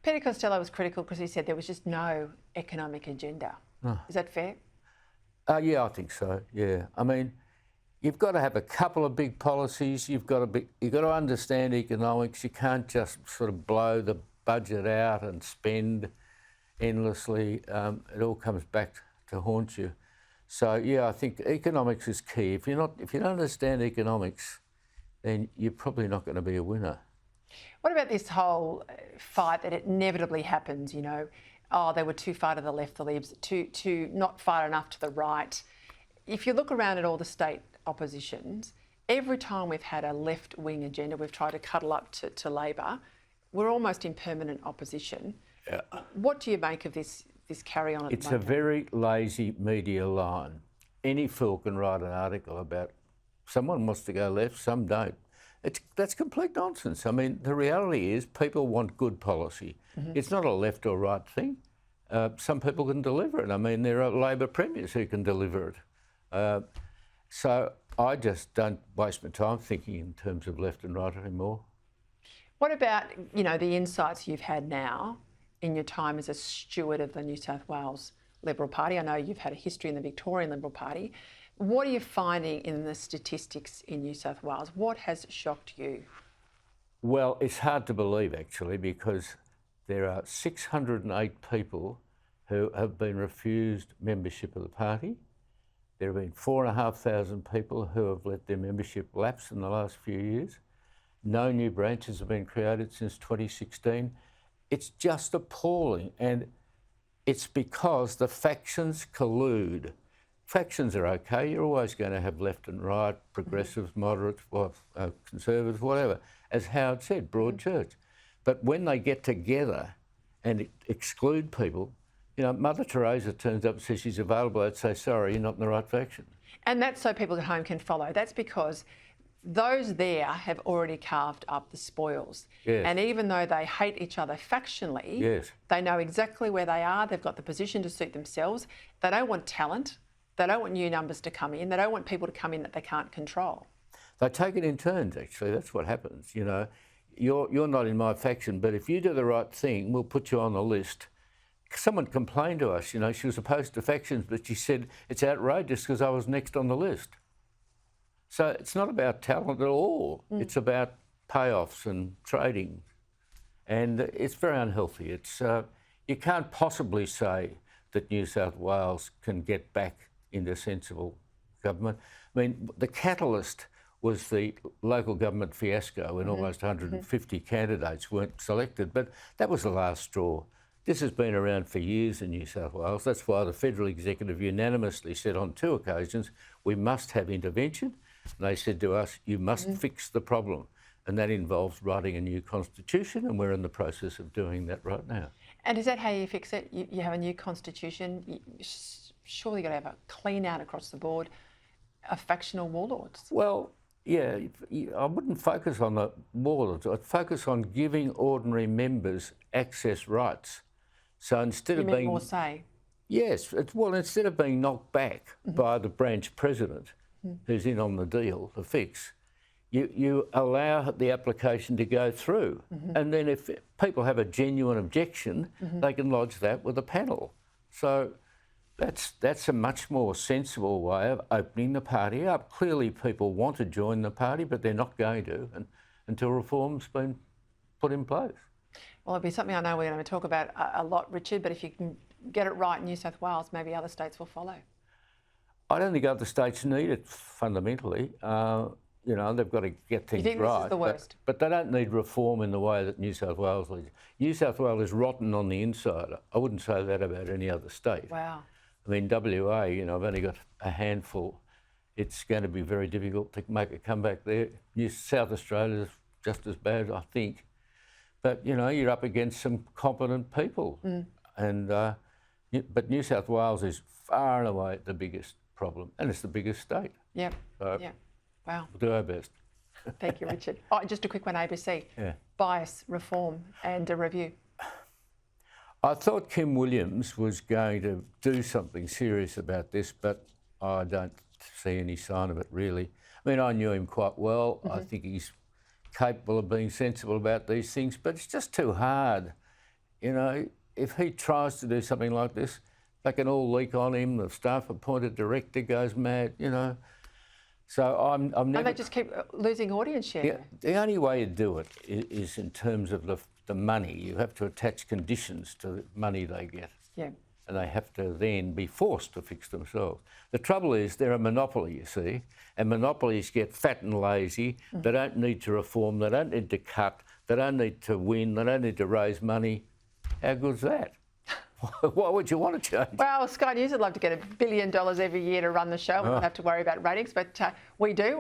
Peter Costello was critical because he said there was just no economic agenda. Is that fair? Yeah, I think so. Yeah, I mean, you've got to have a couple of big policies. You've got to understand economics. You can't just sort of blow the budget out and spend endlessly. It all comes back to haunt you. So yeah, I think economics is key. If you don't understand economics, then you're probably not going to be a winner. What about this whole fight that inevitably happens, you know, oh, they were too far to the left, the Libs, too not far enough to the right. If you look around at all the state oppositions, every time we've had a left-wing agenda, we've tried to cuddle up to Labor, we're almost in permanent opposition. Yeah. What do you make of this carry-on at the moment? It's a very lazy media line. Any fool can write an article about someone wants to go left, some don't. That's complete nonsense. I mean, the reality is people want good policy. It's not a left or right thing. Some people can deliver it. I mean, there are Labor premiers who can deliver it. So I just don't waste my time thinking in terms of left and right anymore. What about, you know, the insights you've had now in your time as a steward of the New South Wales Liberal Party? I know you've had a history in the Victorian Liberal Party. What are you finding in the statistics in New South Wales? What has shocked you? Well, it's hard to believe, actually, because there are 608 people who have been refused membership of the party. There have been 4,500 people who have let their membership lapse in the last few years. No new branches have been created since 2016. It's just appalling, and it's because the factions collude. Factions are okay. You're always going to have left and right, progressives, moderates, conservatives, whatever. As Howard said, broad church. But when they get together and exclude people, you know, Mother Teresa turns up and says she's available. I'd say, sorry, you're not in the right faction. And that's so people at home can follow. That's because those there have already carved up the spoils. Yes. And even though they hate each other factionally, yes, they know exactly where they are. They've got the position to suit themselves. They don't want talent. They don't want new numbers to come in. They don't want people to come in that they can't control. They take it in turns, actually. That's what happens, you know. You're not in my faction, but if you do the right thing, we'll put you on the list. Someone complained to us, you know, she was opposed to factions, but she said, it's outrageous because I was next on the list. So it's not about talent at all. It's about payoffs and trading. And it's very unhealthy. It's you can't possibly say that New South Wales can get back into sensible government. I mean, the catalyst was the local government fiasco when almost 150 candidates weren't selected, but that was the last straw. This has been around for years in New South Wales. That's why the federal executive unanimously said on 2 occasions, we must have intervention. And they said to us, you must fix the problem. And that involves writing a new constitution, and we're in the process of doing that right now. And is that how you fix it? You have a new constitution. Surely you've got to have a clean out across the board of factional warlords. Well, yeah, I wouldn't focus on the warlords. I'd focus on giving ordinary members access rights. So instead of being more say. Yes, instead of being knocked back by the branch president, who's in on the deal, the fix, you allow the application to go through. And then if people have a genuine objection, they can lodge that with a panel. So that's a much more sensible way of opening the party up. Clearly people want to join the party, but they're not going to until reform's been put in place. Well, it'll be something I know we're going to talk about a lot, Richard, but if you can get it right in New South Wales, maybe other states will follow. I don't think other states need it fundamentally. You know, they've got to get things right. You think this is the worst? But they don't need reform in the way that New South Wales needs. New South Wales is rotten on the inside. I wouldn't say that about any other state. Wow. I mean, WA, you know, I've only got a handful. It's going to be very difficult to make a comeback there. South Australia is just as bad, I think. But, you know, you're up against some competent people. But New South Wales is far and away the biggest problem, and it's the biggest state. Yep. So yep. Wow. We'll do our best. Thank you, Richard. Oh, just a quick one, ABC. Yeah. Bias, reform and a review. I thought Kim Williams was going to do something serious about this, but I don't see any sign of it, really. I mean, I knew him quite well. I think he's capable of being sensible about these things, but it's just too hard. you know, if he tries to do something like this, they can all leak on him. The staff-appointed director goes mad, you know. So I'm never... And they just keep losing audience share. Yeah, the only way you do it is in terms of the money. You have to attach conditions to the money they get. Yeah. And they have to then be forced to fix themselves. The trouble is they're a monopoly, you see, and monopolies get fat and lazy. They don't need to reform, they don't need to cut, they don't need to win, they don't need to raise money. How good's that? Why would you want to change? Well, Sky News would love to get $1 billion every year to run the show. We don't have to worry about ratings, but we do.